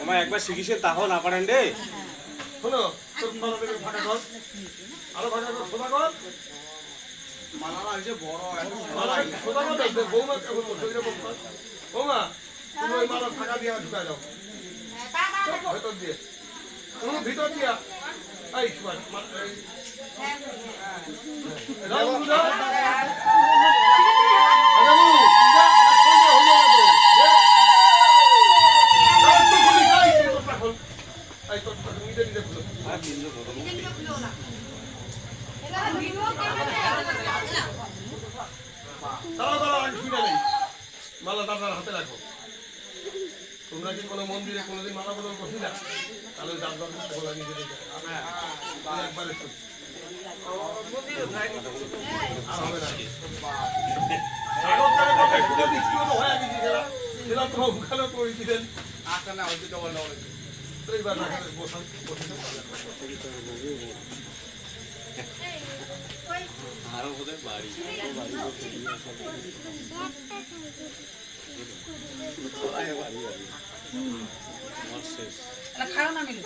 আমার একবার শিখিছেন তাহলে না পারেন রে শোনো তোর মালা থেকে ফাটা কর আরো ফাটা কর সোজা কর মালাটা হয়েছে বড় মালা সোজা কর দেখবে বৌমা কেমন করছে এরকম কর বৌমা তুমি ওই মালা ফাঁকা দিয়ে ঢুকায় দাও ভেতর দিয়ে তুমি ভিতর দিয়া এই সুভাষ মালা দাদার হাতে রাখো তোমরা কি কোনো মন্দিরে কোনোদিন মালা বদল করছি না তাহলে দাদার বলা নিজে দেখে একবারে আর হবে না সেটা তো ওখানে করেছিলেন আচ্ছা না হয়তো ডবল ডবল এইবার বসান আরো ওদের বাড়ি খাও না মিলে